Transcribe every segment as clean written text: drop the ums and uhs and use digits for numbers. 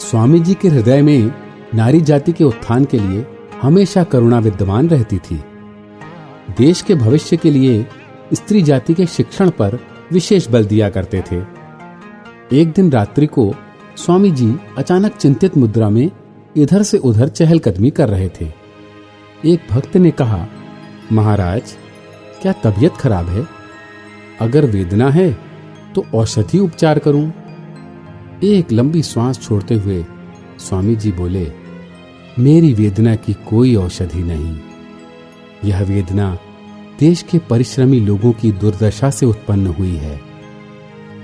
स्वामी जी के हृदय में नारी जाति के उत्थान के लिए हमेशा करुणा विद्यमान रहती थी। देश के भविष्य के लिए स्त्री जाति के शिक्षण पर विशेष बल दिया करते थे। एक दिन रात्रि को स्वामी जी अचानक चिंतित मुद्रा में इधर से उधर चहलकदमी कर रहे थे। एक भक्त ने कहा, महाराज, क्या तबीयत खराब है? अगर वेदना है तो औषधि उपचार करूं? एक लंबी सांस छोड़ते हुए स्वामी जी बोले, मेरी वेदना की कोई औषधि नहीं। यह वेदना देश के परिश्रमी लोगों की दुर्दशा से उत्पन्न हुई है।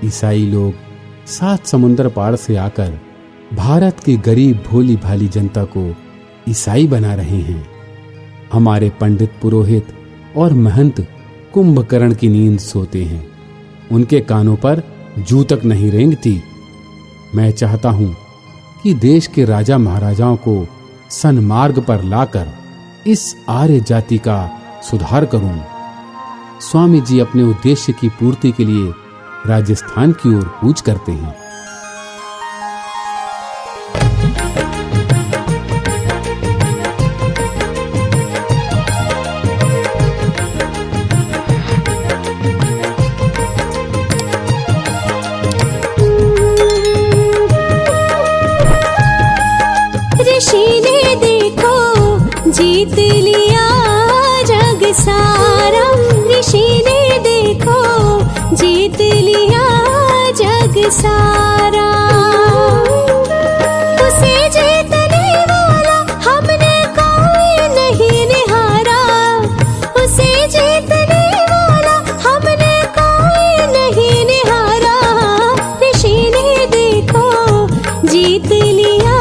ईसाई लोग 7 समुद्र पार से आकर भारत की गरीब भोली भाली जनता को ईसाई बना रहे हैं। हमारे पंडित पुरोहित और महंत कुंभकर्ण की नींद सोते हैं। उनके कानों पर जू तक नहीं रेंगती। मैं चाहता हूं कि देश के राजा महाराजाओं को सन्मार्ग पर लाकर इस आर्य जाति का सुधार करूं। स्वामी जी अपने उद्देश्य की पूर्ति के लिए राजस्थान की ओर कूच करते हैं। ऋषि ने देखो जीत लिया जग सारा। ऋषि ने देखो जीत लिया जग सारा। उसे जीतने वाला हमने कोई नहीं निहारा। उसे जीतने वाला हमने कोई नहीं निहारा। ऋषि ने देखो जीत लिया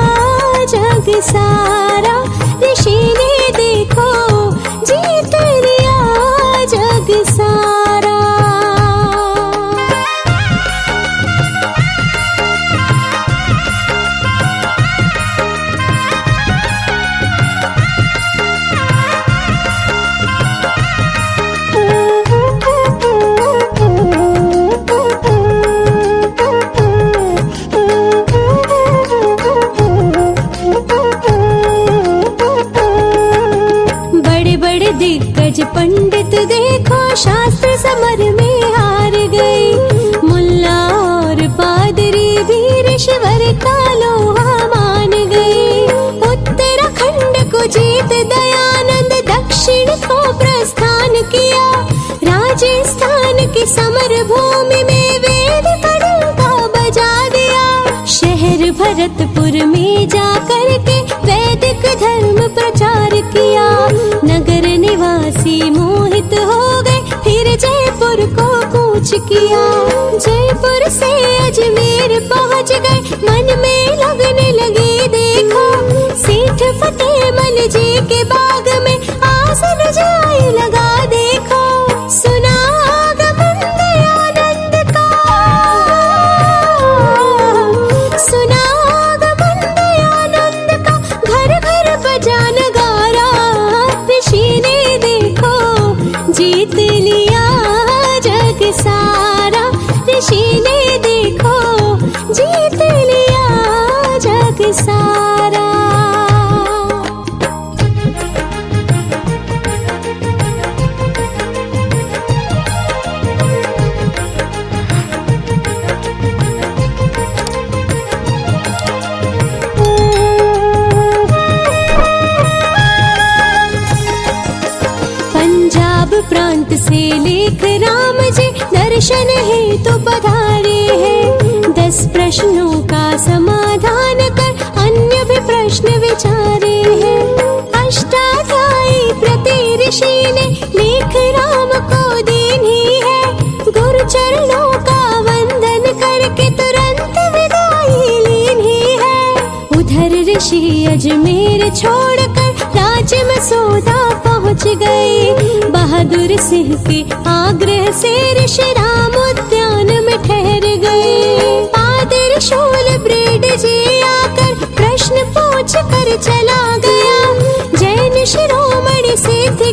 जग सारा। ऋषि ने देखो जीत लिया जग सारा। दिग्गज पंडित देखो शास्त्र समर में हार गए। मुल्ला और पादरी भी ऋषिवर का लोहा मान गए। उत्तराखंड को जीत दयानंद दक्षिण को प्रस्थान किया। राजस्थान की समर भूमि में वेद कड़ंका बजा दिया। शहर भरतपुर में जाकर के वैदिक धर्म प्रचार किया। नगर निवासी मोहित हो गए, फिर जयपुर को कूच किया। जयपुर से अजमेर पहुंच गए, मन में लगने लगी देखो। सेठ फतेहमल जी के बाग में आसन जाए लगा देखो। सुना आगमन दयानंद का, सुना आगमन दयानंद का, घर घर बजा नगारा। ऋषि ने देखो जीत लिया जग सारा। ऋषि ने देखो जीत लिया जग सारा। प्रांत से लेख राम जी दर्शन हेतु पधारे हैं। 10 प्रश्नों का समाधान कर अन्य भी प्रश्न विचारे हैं। अष्टाध्यायी प्रति ऋषि ने लेख राम को दीनी है। गुरु चरणों का वंदन करके तुरंत विदाई लेनी है। उधर ऋषि अजमेर छोड़कर राज्य में सौदा पहुँच गए। बहादुर सिंह के आग्रह से ऋषि राम उद्यान में ठहर गए। पादर शूल ब्रेड जी आकर प्रश्न पूछ कर चला गया। जैन शिरोमणि सिद्ध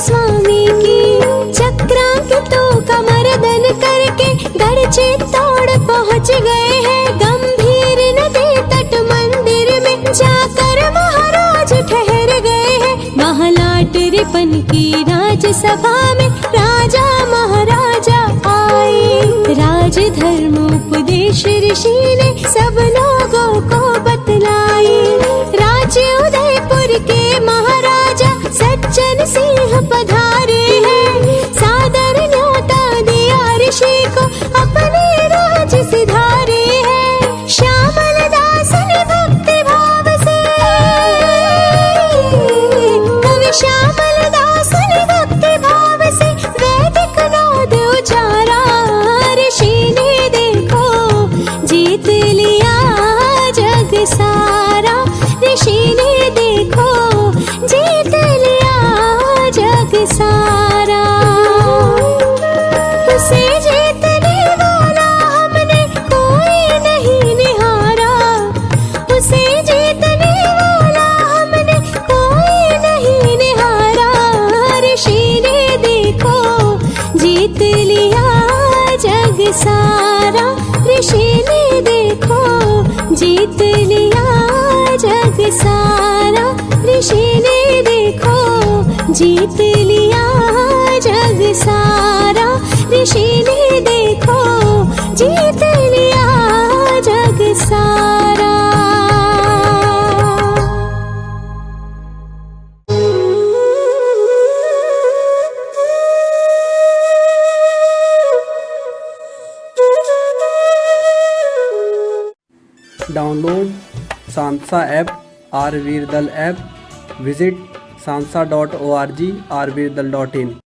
स्वामी की। चक्रांकितों का मर्दन करके गढ़ तोड़ पहुँच गए हैं। गंभीर नदी तट मंदिर में जाकर महाराज ठहर गए हैं। महलाट रिपन की राजसभा में राजा महाराजा आए। राज धर्मोपदेश ऋषि ने सब लोगों को बतलाए। राज्य उदयपुर के महाराजा सज्जन सिंह पधारे हैं। सादर न्योता दिया ऋषि को अपने राज सिधारे हैं। श्यामल दास ने भक्ति भाव से, कवि श्यामल दास ने भक्ति भाव से वैदिक नाद उचारा। ऋषि ने देखो जीत लिया जग सारा। ऋषि ने देखो जीत लिया जग सारा। उसे जीतने वाला हमने कोई नहीं निहारा। उसे जीतने वाला हमने कोई नहीं निहारा। ऋषि ने देखो जीत लिया जग सारा। ऋषि ने देखो जीत लिया जग सारा। ऋषि ने देखो जीत लिया जग सारा। ऋषि ने देखो जीत लिया जग सारा। Download Sansa app or Veerdal app. Visit sansa.org or veerdal.in।